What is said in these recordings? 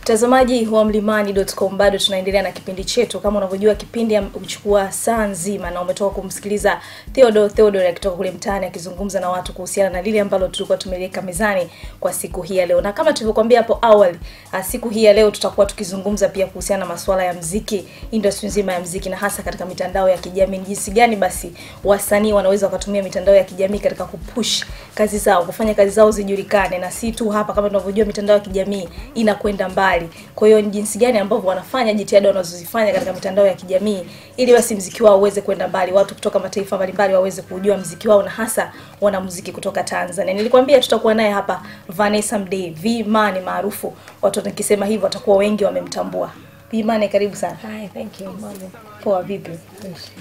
Mtazamaji wa mlimani.com, bado tunaendelea na kipindi chetu. Kama unavyojua kipindi huchukua saa nzima, na umetoka kumsikiliza Theodore akitoka kule mtaani akizungumza na watu kuhusiana na lile ambalo tulikuwa tumeliweka mezani kwa siku hii ya leo. Na kama tulivyokuambia hapo awali, siku hii ya leo tutakuwa tukizungumza pia kuhusiana na masuala ya muziki, industry nzima ya muziki, na hasa katika mitandao ya kijamii. Jinsi gani basi wasanii wanaweza kutumia mitandao ya kijamii katika kupush kazi zao, kufanya kazi zao zijulikane, na si tu hapa. Kama tunavyojua mitandao ya kijamii inakwenda mbali. Kwa hiyo ni jinsi gani ambavyo wanafanya jitihada wanazozifanya katika mitandao ya kijamii ili basi muziki wao uweze kwenda mbali, watu kutoka mataifa mbalimbali waweze kujua muziki wao, na hasa wanamuziki kutoka Tanzania. Nilikwambia tutakuwa naye hapa Vanessa Mdee, V-Money maarufu. Watu nikisema hivyo watakuwa wengi wamemtambua. V-Money, karibu sana. Hi, thank you. Mambo. Poa vipi?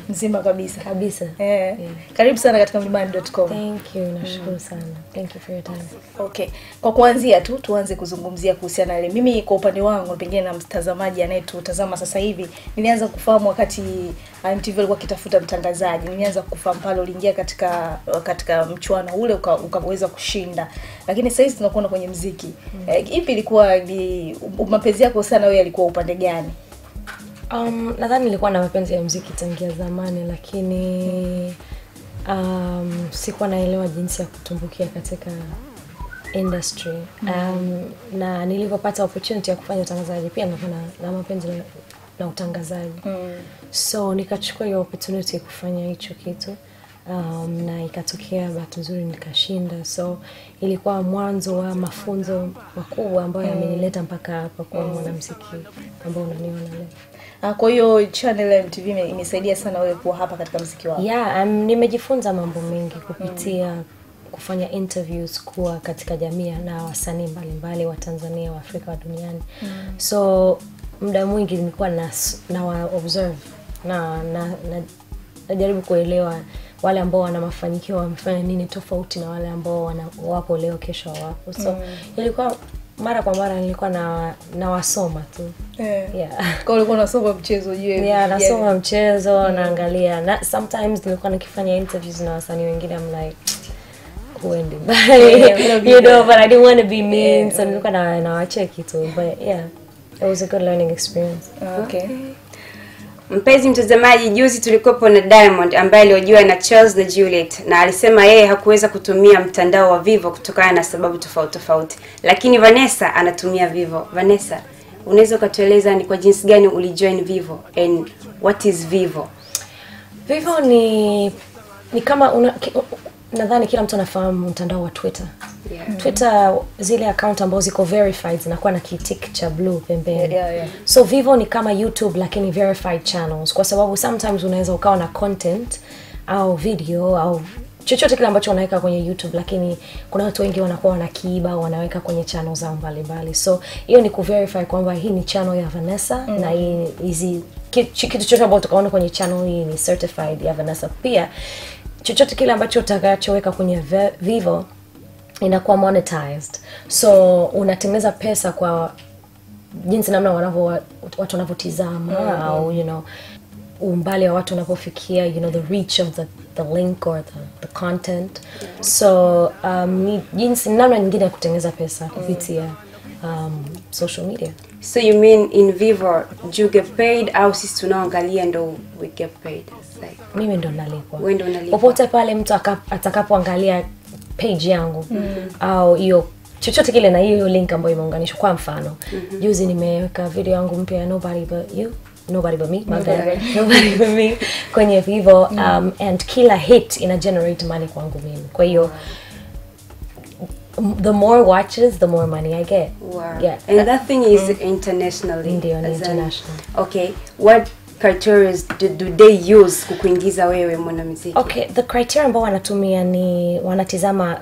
Mzima kabisa. Kabisa. Yeah. Karibu sana katika mlimani.com. Thank you. Nashukuru sana. Thank you for your time. Okay. Kwa kuanzia tu tuanze kuzungumzia kuhusiana na ile. Mimi kwa upande wangu, pengine na mtazamaji anayetutazama sasa hivi, nilianza kufahamu wakati MTV alikuwa akitafuta mtangazaji. Nilianza kufahamu pale uliingia katika mchuano ule ukaweza kushinda. Lakini sasa hivi tunakuona kwenye muziki. Ipi ilikuwa mapenzi yako sana, wewe alikuwa upande gani? Nadhani nilikuwa na mapenzi ya muziki tangia zamani, lakini sikuwa naelewa jinsi ya kutumbukia katika industry. Na nilipopata opportunity ya kufanya utangazaji, pia nilikuwa na mapenzi na utangazaji. So nikachukua hiyo opportunity kufanya hicho kitu. Na ikatokea bahati nzuri nikashinda. So ilikuwa mwanzo wa mafunzo makubwa ambayo yamenileta mpaka hapa kwa mwanamuziki ambao unaniona leo. Kwa hiyo channel ya MTV imesaidia sana wewe kuwa hapa katika muziki wako. Yeah, nimejifunza mambo mengi kupitia kufanya interviews kuwa katika jamii na wasanii mbalimbali wa Tanzania, wa Afrika, wa duniani. So muda mwingi nilikuwa na wa observe na najaribu kuelewa wale ambao wana mafanikio wamefanya nini tofauti na wale ambao wapo leo kesho wapo. So ilikuwa mara kwa mara nilikuwa na wasoma tu. Yeah. Kwa ulikuwa unasoma mchezo ujue? Yeah, nasoma mchezo, naangalia. Na sometimes nilikuwa nikifanya interviews na wasanii wengine, I'm like, huendi bye. You know, but I didn't want to be mean. So nilikuwa nawacheki tu. But yeah, it was a good learning experience. Okay. Mpenzi mtazamaji, juzi tulikopo na Diamond ambaye aliojua na Charles na Juliet, na alisema yeye hakuweza kutumia mtandao wa Vivo kutokana na sababu tofauti. Lakini Vanessa anatumia Vivo. Vanessa, unaweza kutueleza ni kwa jinsi gani ulijoin Vivo and what is Vivo? Vivo ni kama nadhani kila mtu anafahamu mtandao wa Twitter. Yeah. Twitter, zile account ambazo ziko verified zinakuwa na kitik cha blue pembeni. Yeah. So Vivo ni kama YouTube lakini verified channels, kwa sababu sometimes unaweza ukawa na content au video au chochote kile ambacho unaweka kwenye YouTube, lakini kuna watu wengi wanakuwa wanakiiba, wanaweka kwenye channels zao mbalimbali. So hiyo ni kuverify kwamba hii ni channel ya Vanessa na hizi kitu chochote ambacho utaona kwenye channel hii ni certified ya Vanessa. Pia chochote kile ambacho utakachoweka kwenye Vivo inakuwa monetized. So unatengeneza pesa kwa jinsi namna watu wanavyotizama au umbali wa watu wanapofikia, the reach of the link or the content. So jinsi namna nyingine ya kutengeneza pesa kupitia social media. So you mean in Vivo you get paid au sisi tunaangalia ndo we get paid? Like, mimi ndo nalipwa. Wewe ndo unalipwa. Popote pale mtu atakapoangalia page yangu au hiyo chochote kile na hiyo link ambayo imeunganishwa, kwa mfano juzi nimeweka video yangu mpya ya Nobody But You, Nobody But Me, Nobody But Me kwenye Vivo, and kila hit ina generate money kwangu mimi. Kwa hiyo the more watches, the more money I get. Wow. Yeah. And that thing is internationally. Ndio, international. Okay. What criteria do they use kukuingiza wewe mwanamuziki? Okay, the criteria ambao wanatumia ni wanatizama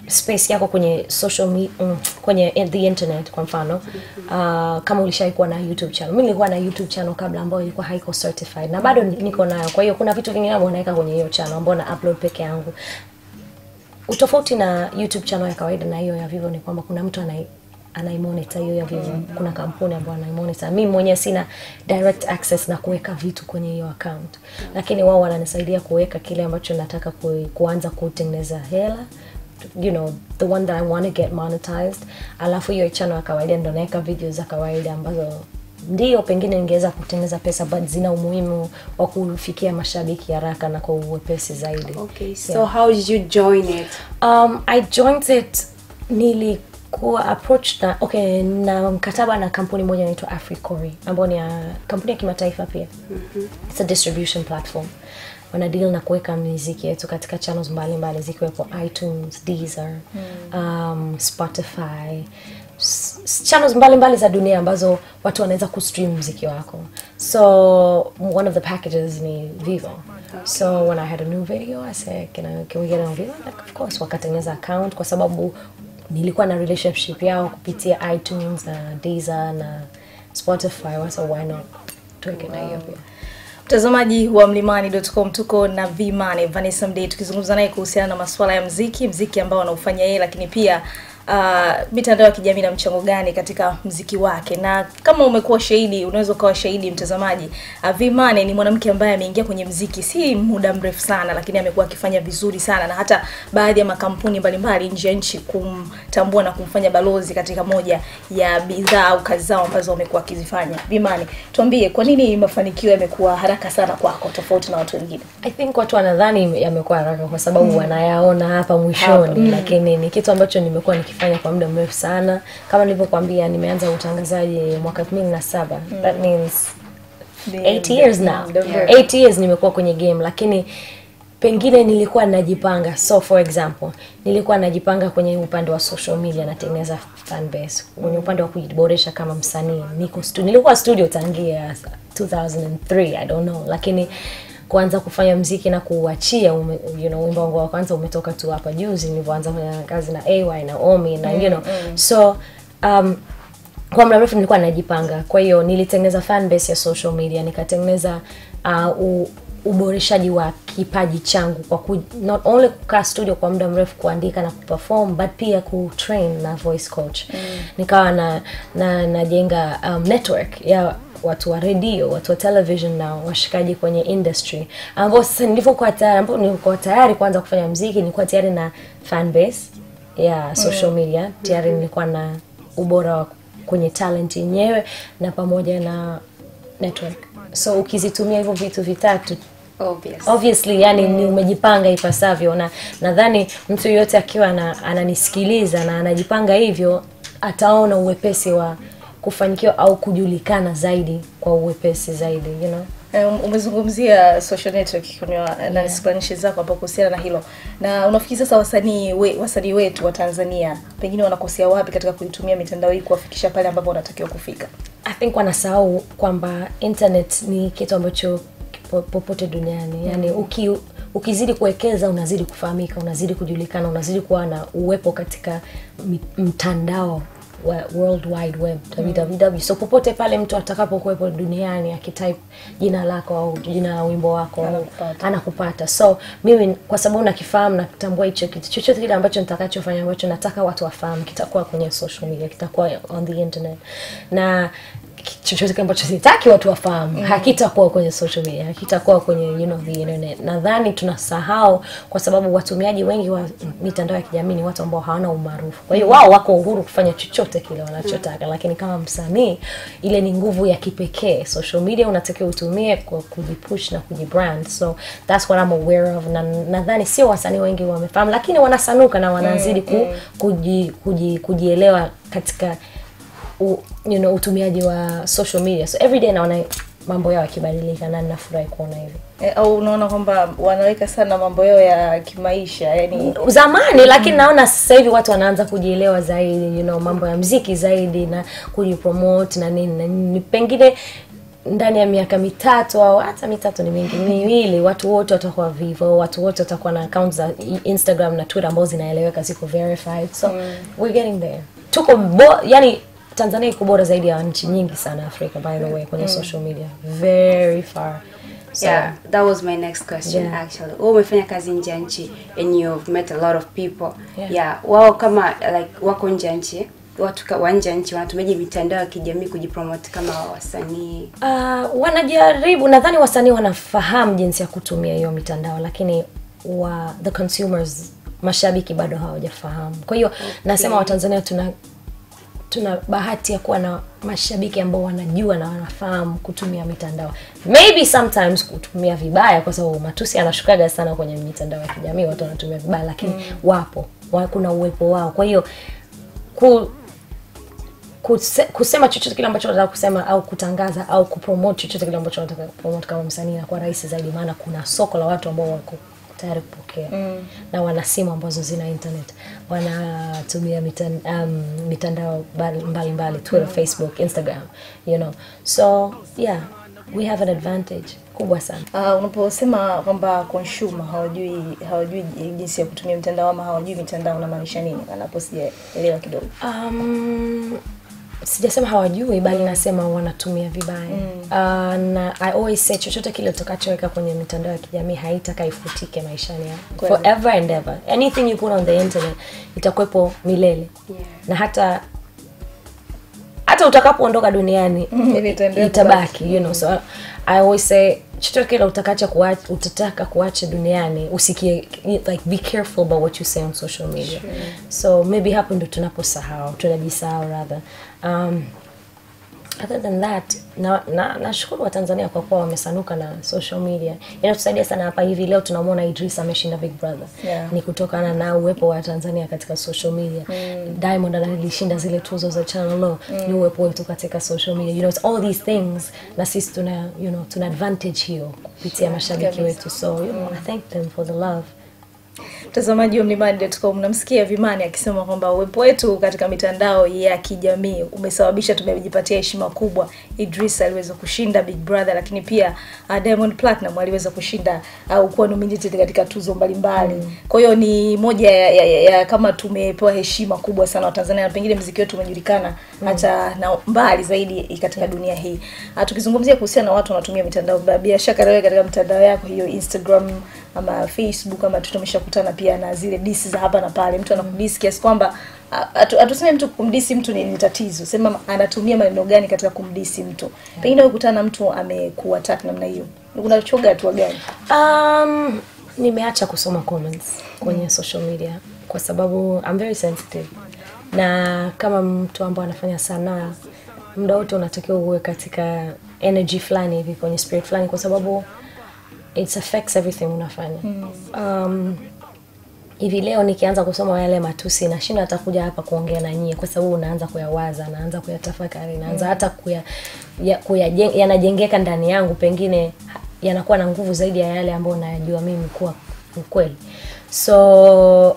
space yako kwenye social media, kwenye the internet. Kwa mfano kama ulishaikuwa na YouTube channel. Mimi nilikuwa na YouTube channel kabla ambayo ilikuwa haiko certified na bado niko nayo. Kwa hiyo kuna vitu vingine ambavyo naweka kwenye hiyo channel ambayo na upload peke yangu. Utofauti na YouTube channel ya kawaida na hiyo ya Vivo ni kwamba kuna mtu anaimonitor hiyo ya Vivo. Kuna kampuni ambayo anaimonitor. Mimi mwenyewe sina direct access na kuweka vitu kwenye hiyo account. Lakini wao wananisaidia kuweka kile ambacho nataka kuanza kutengeneza hela you know, the one that I want to get monetized. Alafu hiyo channel ya kawaida ndo naweka videos za kawaida ambazo ndio pengine ningeweza kutengeneza pesa, but zina umuhimu wa kufikia mashabiki haraka na kwa uwepesi zaidi. Okay, so how did you join it? I joined it nilikuwa approached na mkataba na kampuni moja inaitwa Africori, ambayo ni kampuni ya kimataifa pia. It's a distribution platform. Wana deal na kuweka muziki yetu katika channels mbalimbali zikiwepo iTunes, Deezer, Spotify, channels mbalimbali za dunia ambazo watu wanaweza kustream muziki wako. So one of the packages ni Vivo. So when I had a new video, I said, can we get on Vivo? Like, of course, wakatengeneza account kwa sababu nilikuwa na relationship yao kupitia iTunes na Deezer na Spotify. So why not tuweke na hiyo pia. Mtazamaji wa mlimani.com, tuko na Vimane Vanessa Mdee tukizungumza naye kuhusiana na masuala ya muziki ambao anaufanya yeye, lakini pia mitandao ya kijamii na mchango gani katika muziki wake. Na kama umekuwa shahidi, unaweza kuwa shahidi mtazamaji, Vimane ni mwanamke ambaye ameingia kwenye muziki si muda mrefu sana, lakini amekuwa akifanya vizuri sana, na hata baadhi ya makampuni mbalimbali nje ya nchi kumtambua na kumfanya balozi katika moja ya bidhaa au kazi zao ambazo amekuwa akizifanya. Vimane, tuambie kwa nini mafanikio yamekuwa haraka sana kwako tofauti na watu wengine? I think watu wanadhani yamekuwa haraka kwa sababu wanayaona hapa mwishoni, lakini ni kitu ambacho nimekuwa nikifanya kwa muda mrefu sana. Kama nilivyokuambia, nimeanza utangazaji mwaka 2007. That means 8 years now. 8 years nimekuwa kwenye game, lakini pengine nilikuwa najipanga. So for example, nilikuwa najipanga kwenye upande wa social media, natengeneza fan base. Kwenye upande wa kujiboresha kama msanii, nilikuwa studio tangia 2003, I don't know, lakini kuanza kufanya muziki na kuachia, wimbo wangu wa kwanza umetoka tu hapa juzi nilipoanza kufanya kazi na AY na Omi na so kwa muda mrefu nilikuwa najipanga. Kwa hiyo nilitengeneza fan base ya social media, nikatengeneza uboreshaji wa kipaji changu kwa not only kukaa studio kwa muda mrefu kuandika na kuperform, but pia kutrain na voice coach. Nikawa najenga network ya watu wa radio, watu wa television na washikaji kwenye industry. Ambao sasa nilikuwa tayari kuanza kufanya muziki, nilikuwa tayari na fan base ya social media, tayari nilikuwa na ubora wa kwenye talent yenyewe na pamoja na network. So ukizitumia hivyo vitu vitatu, obviously yani ni umejipanga ipasavyo, na nadhani mtu yote akiwa ananisikiliza na anajipanga hivyo ataona uwepesi wa kufanikiwa au kujulikana zaidi kwa uwepesi zaidi, Umezungumzia social network na explanations zako hapo kuhusiana na hilo. Na unafikiri sasa wasanii wetu wa Tanzania pengine wanakosea wapi katika kuitumia mitandao hii kuwafikisha pale ambapo wanatakiwa kufika? I think wanasahau kwamba internet ni kitu ambacho popote duniani. Yani ukizidi kuwekeza unazidi kufahamika, unazidi kujulikana, unazidi kuwa na uwepo katika mtandao wa World Wide Web, www. So popote pale mtu atakapokuwepo duniani akitype jina lako au jina la wimbo wako anakupata. So mimi kwa sababu nakifahamu na kutambua hicho kitu, chochote kile ambacho nitakachofanya ambacho nataka watu wafahamu kitakuwa kwenye social media, kitakuwa on the internet. Na chochote kile ambacho sitaki watu wafahamu hakitakuwa kwenye social media, hakitakuwa kwenye the internet. Nadhani tunasahau kwa sababu watumiaji wengi wa mitandao ya kijamii ni watu ambao hawana umaarufu. Kwa hiyo wao wako uhuru kufanya chochote kile wanachotaka, lakini kama msanii ile ni nguvu ya kipekee. Social media unatakiwa utumie kwa kujipush na kujibrand. So that's what I'm aware of. Na nadhani sio wasanii wengi wamefahamu, lakini wanasanuka na wanazidi kujielewa katika utumiaji wa social media. So every day naona mambo yao yakibadilika na ninafurahi kuona hivi. Au unaona kwamba wanaweka sana mambo yao ya kimaisha, yani zamani, lakini naona sasa hivi watu wanaanza kujielewa zaidi, mambo ya muziki zaidi na kujipromote na nini. Na pengine ndani ya miaka 3 au hata 3 ni mingi, miwili, watu wote watakuwa Vivo, watu wote watakuwa na accounts za Instagram na Twitter ambazo zinaeleweka, ziko verified. So we're getting there. Yani Tanzania iko bora zaidi ya nchi nyingi sana Afrika, by the way, kwenye social media. Very far. So, yeah, that was my next question actually. Umefanya kazi nje ya nchi and you've met a lot of people. Wao kama wako nje ya nchi, watu wa nje ya nchi wanatumeje mitandao ya kijamii kujipromote kama wasanii? Wanajaribu, nadhani wasanii wanafahamu jinsi ya kutumia hiyo mitandao, lakini the consumers mashabiki bado hawajafahamu. Kwa hiyo nasema Watanzania tuna bahati ya kuwa na mashabiki ambao wanajua na wanafahamu kutumia mitandao. Maybe sometimes kutumia vibaya, kwa sababu matusi yanashukaga sana kwenye mitandao ya kijamii, watu wanatumia vibaya, lakini wapo, kuna uwepo wao. Kwa hiyo kusema chochote kile ambacho unataka kusema au kutangaza au kupromote chochote kile ambacho unataka kupromote kama msanii na kwa rahisi zaidi, maana kuna soko la watu ambao wako tayari kupokea na wana simu ambazo zina internet, wanatumia mitandao mbalimbali, Twitter, Facebook, Instagram, you know. So yeah, we have an advantage kubwa sana. Unaposema kwamba consumer hawajui jinsi ya kutumia mitandao ama hawajui mitandao, unamaanisha nini? Anapo sijaelewa kidogo. Sijasema hawajui, bali nasema wanatumia vibaya. Na I always say chochote kile utakachoweka kwenye mitandao ya kijamii haitakayifutike maishani yako forever and ever. Anything you put on the internet itakuwepo milele. Na hata utakapoondoka duniani itabaki, you know. So I always say chochote kile utataka kuacha duniani, usikie, like, be careful about what you say on social media. Sure. So maybe hapo ndo tunajisahau rather. Other than that, nashukuru wa Tanzania kwa kuwa wamesanuka na social media. Inatusaidia sana hapa hivi leo tunamwona Idris ameshinda Big Brother. Yeah. Ni kutokana na uwepo wa Tanzania katika social media. Diamond alishinda zile tuzo za Channel O, ni uwepo wetu katika social media. You know, it's all these things, na sisi tuna advantage hiyo kupitia mashabiki wetu. So, you know, I thank them for the love. Mtazamaji wa Mlimani.com, mnamsikia Vimani akisema kwamba uwepo wetu katika mitandao ya kijamii umesababisha tumejipatia heshima kubwa. Idris aliweza kushinda Big Brother, lakini pia Diamond Platinum aliweza kushinda au kuwa nominated katika tuzo mbalimbali. Kwa hiyo ni moja ya kama tumepewa heshima kubwa sana wa Tanzania, na pengine muziki wetu umejulikana hata na mbali zaidi katika dunia hii. Tukizungumzia kuhusiana na watu wanatumia mitandao, bila shaka wewe katika mitandao yako hiyo Instagram ama Facebook ama tumeshakutana pia na zile disi za hapa na pale. Mtu anakudisi kiasi kwamba atuseme mtu kumdisi mtu ni tatizo. Sema anatumia maneno gani katika kumdisi mtu. Pengine ukutana na mtu amekuattack namna hiyo, unachoga hatua gani? Nimeacha kusoma comments kwenye social media kwa sababu I'm very sensitive. Na kama mtu ambaye anafanya sanaa, muda wote unatakiwa uwe katika energy fulani hivi, kwenye spirit fulani, kwa sababu it affects everything unafanya. Hivi leo nikianza kusoma yale matusi na shindwa atakuja hapa kuongea na nyie, kwa sababu unaanza kuyawaza, naanza kuyatafakari, naanza hata yanajengeka ndani yangu, pengine yanakuwa na nguvu zaidi ya yale ambayo najua mimi kuwa ukweli. So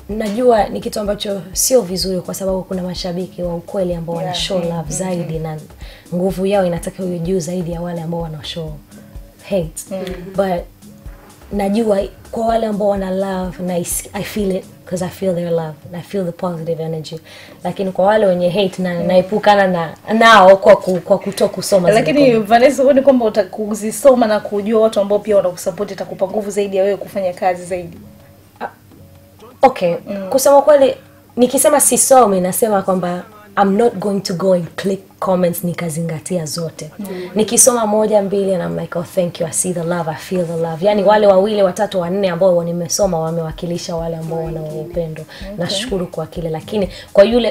najua ni kitu ambacho sio vizuri, kwa sababu kuna mashabiki wa ukweli ambao wana show love zaidi, na nguvu yao inatakiwa iwe juu zaidi ya wale ambao wana show hate. But najua kwa wale ambao wana love, na I feel it because I feel their love and I feel the positive energy. Lakini kwa wale wenye hate naepukana nao kwa kutokusoma. Lakini Vanessa, huoni kwamba utakuzisoma na kujua watu ambao pia wanakusupport itakupa nguvu zaidi ya wewe kufanya kazi zaidi? Okay, kusema kweli nikisema sisomi nasema kwamba I'm not going to go and click comments nikazingatia zote. Nikisoma moja mbili and I'm like, oh thank you, I see the love, I feel the love. Yani wale wawili watatu wanne ambao nimesoma wamewakilisha wale ambao wana upendo. Nashukuru kwa kile, lakini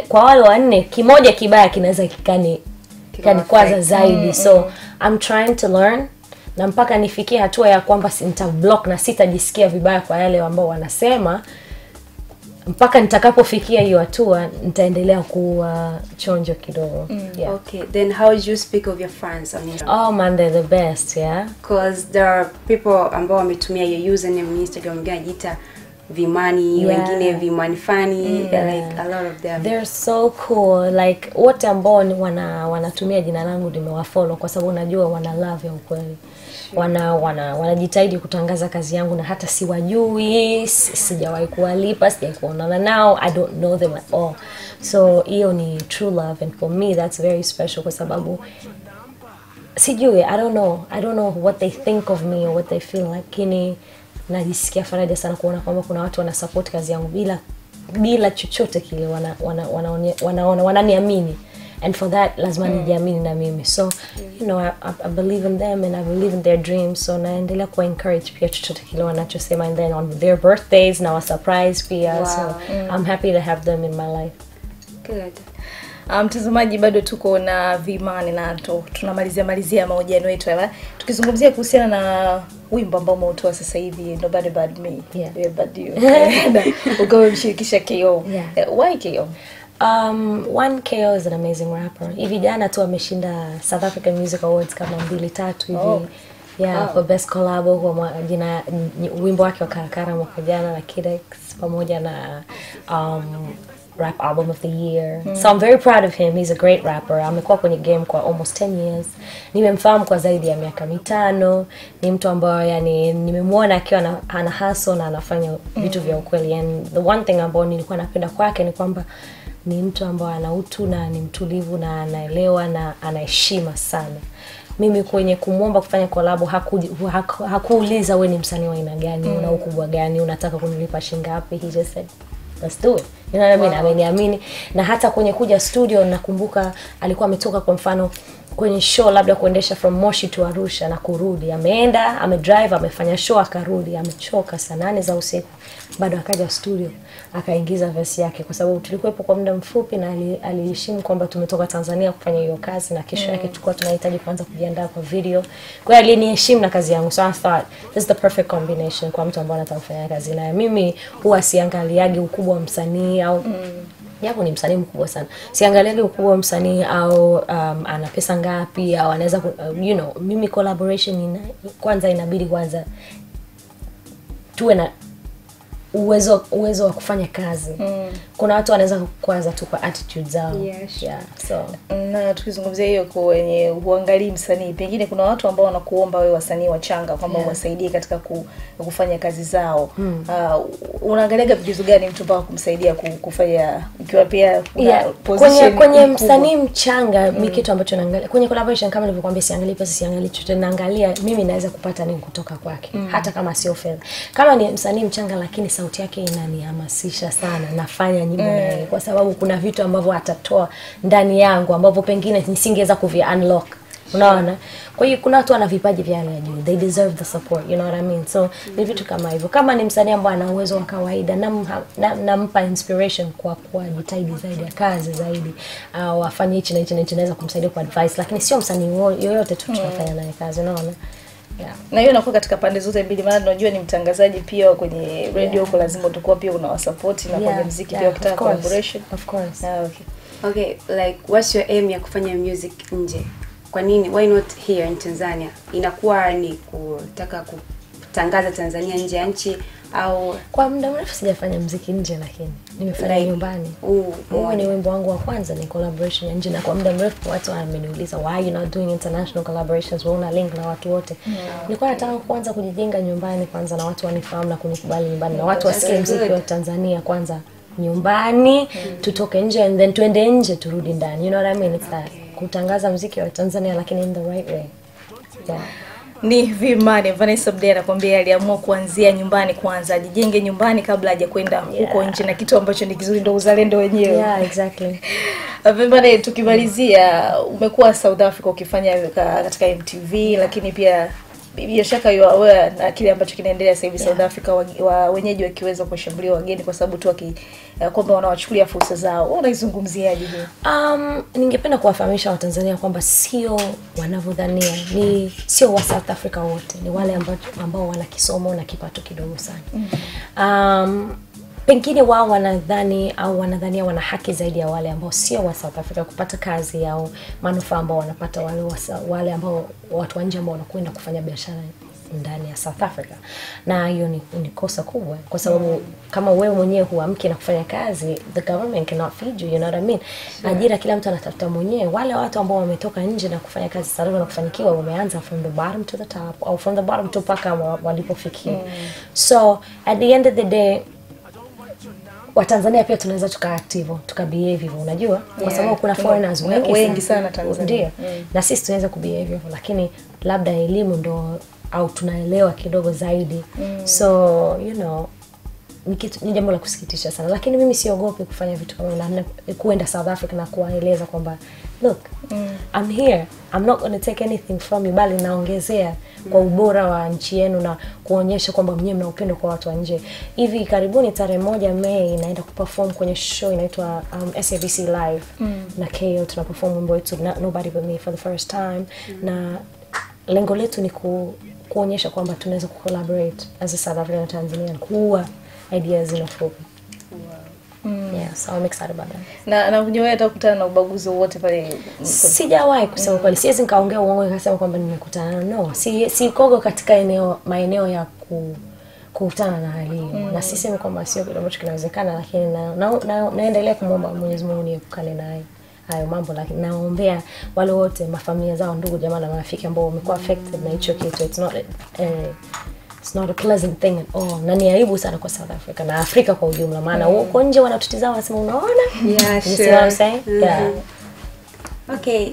kwa wale wanne kimoja kibaya kinaweza kikanikwaza zaidi. So I'm trying to learn, na mpaka nifikie hatua ya kwamba nitablock na sitajisikia vibaya kwa yale ambao wanasema. Mpaka nitakapofikia hiyo hatua nitaendelea kuwa chonjo kidogo. Yeah. Okay, then how do you speak of your fans on Instagram? Oh man, they're the best, yeah. Because there are people ambao wametumia your username on Instagram, wanajiita Vimani, wengine Vimani Funny, like a lot of them. They're so cool. Like wote ambao wanatumia jina langu nimewafollow kwa sababu najua wana love ya ukweli. Wanajitahidi kutangaza kazi yangu, na hata siwajui, sijawahi kuwalipa, sijawahi kuonana nao, I don't know them at all. So hiyo ni true love, and for me that's very special kwa sababu sijui, I don't know what they think of me or what they feel, lakini najisikia faraja sana kuona kwamba kuna watu wana support kazi yangu bila chochote kile, wananiamini and for that lazima nijiamini na mimi. So you know, I believe in them and I believe in their dreams, so naendelea ku encourage pia chochote kile wanachosema, and then on their birthdays na wa surprise pia. Wow. So I'm happy to have them in my life. Good. Mtazamaji, bado tuko na Vimani na tunamalizia mahojiano yetu hapa tukizungumzia kuhusiana na wimbo ambao umeutoa sasa hivi, Nobody But Me. Yeah. But you. Uko mshirikisha KO. Yeah. Why KO? One KO is an amazing rapper. Hivi jana tu ameshinda South African Music Awards kama 2-3 hivi. Oh. Yeah, Wow. for best collab kwa jina wimbo wake wa Karakara mwaka jana na Kidex pamoja na rap album of the year. So I'm very proud of him. He's a great rapper. Amekuwa kwenye game kwa almost 10 years. Nimemfahamu kwa zaidi ya miaka 5. Ni mtu ambaye yani nimemwona akiwa ana hustle na anafanya vitu vya ukweli. And the one thing ambayo nilikuwa napenda kwake ni kwamba ni mtu ambaye ana utu na ni mtulivu na anaelewa na anaheshima sana. Mimi kwenye kumwomba kufanya collab hakuuliza wewe ni msanii wa aina gani, una ukubwa gani, unataka kunilipa shilingi ngapi. He just said let's do it. You know what I mean? Wow. Ameniamini. Na hata kwenye kuja studio nakumbuka alikuwa ametoka kwa mfano kwenye show labda kuendesha from Moshi to Arusha na kurudi. Ameenda, amedrive, amefanya show akarudi, amechoka saa 8 za usiku. Bado akaja studio, akaingiza verse yake kwa sababu tulikuwepo kwa muda mfupi na aliheshimu kwamba tumetoka Tanzania kufanya hiyo kazi na kesho yake tulikuwa tunahitaji kuanza kujiandaa kwa video. Kwa hiyo aliniheshimu na kazi yangu. So I thought this is the perfect combination kwa mtu ambaye anataka kufanya kazi na mimi. Huwa siangaliagi ukubwa wa msanii au yapo ni msanii mkubwa sana. Siangaliagi ukubwa wa msanii au ana pesa ngapi au anaweza you know, mimi collaboration kwanza inabidi kwanza tuwe na uwezo wa kufanya kazi. Kuna watu wanaweza kukwaza tu kwa attitude zao. Yes. Yeah, so Na tukizungumzia hiyo kwenye uangalie msanii, pengine kuna watu ambao wanakuomba wewe wasanii wachanga kwamba uwasaidie katika kufanya kazi zao. Unaangalia vitu gani mtu mpaka kumsaidia kufanya, ikiwa pia kuna position kwenye msanii mchanga mimi kitu ambacho naangalia kwenye collaboration kama nilivyokuambia, siangalii pesa, siangalii chochote, naangalia mimi naweza kupata nini kutoka kwake. Hata kama sio fedha. Kama ni msanii mchanga lakini sauti yake inanihamasisha sana, nafanya nyimbo naye kwa sababu kuna vitu ambavyo atatoa ndani yangu ambavyo pengine nisingeweza kuvi-unlock. Unaona? Kwa hiyo kuna watu wana vipaji vya hali ya juu. They deserve the support, you know what I mean? So ni vitu kama hivyo. Kama ni msanii ambaye ana uwezo wa kawaida, nampa inspiration kwa jitahidi zaidi ya kazi zaidi. Au afanye hichi na hichi na hichi, naweza kumsaidia kwa advice, lakini sio msanii yoyote tu tunafanya naye kazi, unaona? Yeah. Na hiyo inakuwa katika pande zote mbili, maana tunajua ni mtangazaji pia kwenye radio huko, lazima utakuwa pia unawasupport na kwenye muziki pia ukitaka collaboration. Of course. Okay, like what's your aim ya kufanya music nje? Kwa nini? Why not here in Tanzania? Inakuwa ni kutaka kutangaza Tanzania nje ya nchi au kwa muda mrefu sijafanya muziki nje, lakini nimefanya nyumbani. Huu ni wimbo wangu wa kwanza, ni collaboration nje, na kwa muda mrefu watu wameniuliza why you not doing international collaborations, wewe una link na watu wote. Nilikuwa nataka kwanza kujijenga nyumbani kwanza na watu wanifahamu na kunikubali nyumbani na watu wasikie muziki wa Tanzania kwanza nyumbani, tutoke nje and then tuende nje turudi ndani. You know what I mean? It's that kutangaza muziki wa Tanzania lakini in the right way. Yeah. Ni Vimani Vanessa Mdee anakuambia aliamua kuanzia nyumbani kwanza, ajijenge nyumbani kabla haja kwenda huko nje, na kitu ambacho ni kizuri ndio uzalendo wenyewe. Yeah, exactly. Vimani, tukimalizia, umekuwa South Africa ukifanya katika MTV, lakini pia bila shaka you are aware na kile ambacho kinaendelea sasa hivi South Africa, wenyeji wakiweza kushambulia wageni kwa sababu tu kwamba wanawachukulia fursa zao. Unaizungumziaje hiyo? Ningependa kuwafahamisha Watanzania kwamba sio wanavyodhania, ni sio wa South Africa wote, ni wale ambao wana kisomo na kipato kidogo sana. Pengine wao wanadhania wana haki zaidi ya wale ambao sio wa South Africa kupata kazi au manufaa ambao wanapata wale ambao watu wa nje ambao wanakwenda kufanya biashara ndani ya South Africa. Na hiyo ni kosa kubwa kwa sababu kama wewe mwenyewe huamki na kufanya kazi, the government cannot feed you, you know what I mean? Ajira kila mtu anatafuta mwenyewe. Wale watu ambao wametoka nje na kufanya kazi salama na kufanikiwa wameanza from the bottom to the top au from the bottom to paka walipofikia. So at the end of the day, Watanzania pia tunaweza tukaactive, tukabehave hivyo, unajua? Kwa sababu kuna foreigners wengi sana Tanzania. Ndio. Na sisi tunaweza kubehave hivyo, lakini labda elimu ndo au tunaelewa kidogo zaidi. So, you know, ni jambo la kusikitisha sana, lakini mimi siogopi kufanya vitu kama na kuenda South Africa na kuwaeleza kwamba look, I'm here, I'm not going to take anything from you, bali naongezea kwa ubora wa nchi yenu na kuonyesha kwamba mnyewe mna upendo kwa watu wa nje. Hivi karibuni tarehe 1 Mei naenda kuperform kwenye show inaitwa SABC Live na KO, tuna perform wimbo wetu Nobody But Me for the first time, na lengo letu ni kuonyesha kwamba tunaweza collaborate as a South African Tanzanian, kuwa ideas zinafupi. Yeah, so I'm excited about that. Na unyewe atakutana na ubaguzi wote pale? Sijawahi kusema kweli, siwezi nikaongea uongo nikasema kwamba nimekutana. No, si kogo katika maeneo ya kukutana na hali hiyo. Na sisemi kwamba sio kitu ambacho kinawezekana, lakini naendelea kumwomba Mwenyezi Mungu niepukane naye hayo mambo, lakini naombea wale wote, mafamilia zao, ndugu jamaa na marafiki ambao wamekuwa affected na hicho kitu. It's not a pleasant thing at all. Na ni aibu sana kwa South Africa na Afrika kwa ujumla, maana huko nje wanatutizama wanasema unaona? Yeah, sure. You see what I'm saying? Yeah. Okay,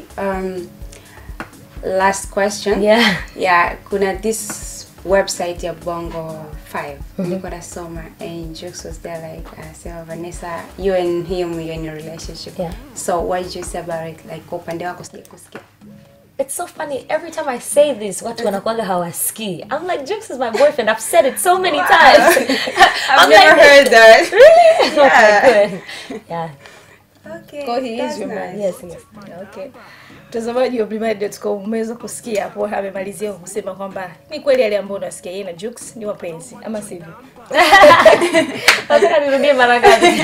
last question. Yeah, kuna this website ya Bongo 5. Niko nasoma and Jux was there like saying, Vanessa, you and him, you're in a relationship. Yeah. So what did you say about it? Like kwa upande wako sijakusikia. It's so funny, every time I say this, watu wanakuanga hawasikii. I'm like, Jux is my boyfriend. I've said it so many times. I've never heard that. Really? Yeah. Okay, good. Yeah. Okay. Kwa he is your man. Yes. Okay. Mtazamaji wa blimad.com, umeweza kusikia hapo amemalizia kusema kwamba ni kweli yale ambayo unasikia yeye na Jux ni wapenzi ama sivyo? Nataka nirudie mara ngapi?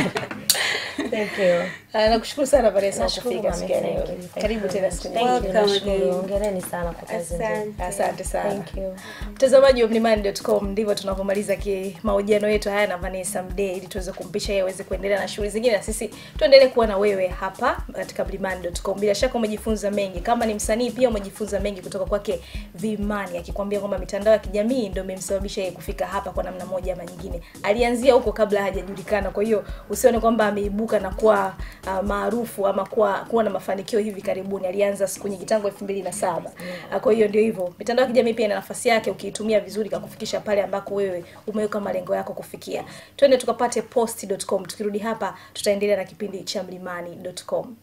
Thank you. Nakushukuru sana Vanessa kwa Nashukuru kufika siku ya leo. Karibu tena siku nyingine. Hongereni sana kwa kazi nzuri. Asante sana. Thank you. Mtazamaji wa blimad.com, ndivyo tunapomaliza mahojiano yetu haya na Vanessa Mdee, ili tuweze kumpisha yeye aweze kuendelea na shughuli zingine na sisi tuendelee kuwa na wewe hapa katika blimad.com. Bila shaka umejifunza mengi. Kama ni msanii pia umejifunza mengi kutoka kwake Vimani, akikwambia kwamba mitandao ya kijamii ndio imemsababisha yeye kufika hapa kwa namna moja ama nyingine. Alianzia huko kabla hajajulikana. Kwa hiyo usione kwamba ameibuka na kuwa maarufu ama kuwa na mafanikio hivi karibuni. Alianza siku nyingi tangu 2007. Kwa hiyo ndio hivyo. Mitandao ya kijamii pia ina nafasi yake ukiitumia vizuri kukufikisha pale ambako wewe umeweka malengo yako kufikia. Twende tukapate post.com. Tukirudi hapa tutaendelea na kipindi cha blimad.com.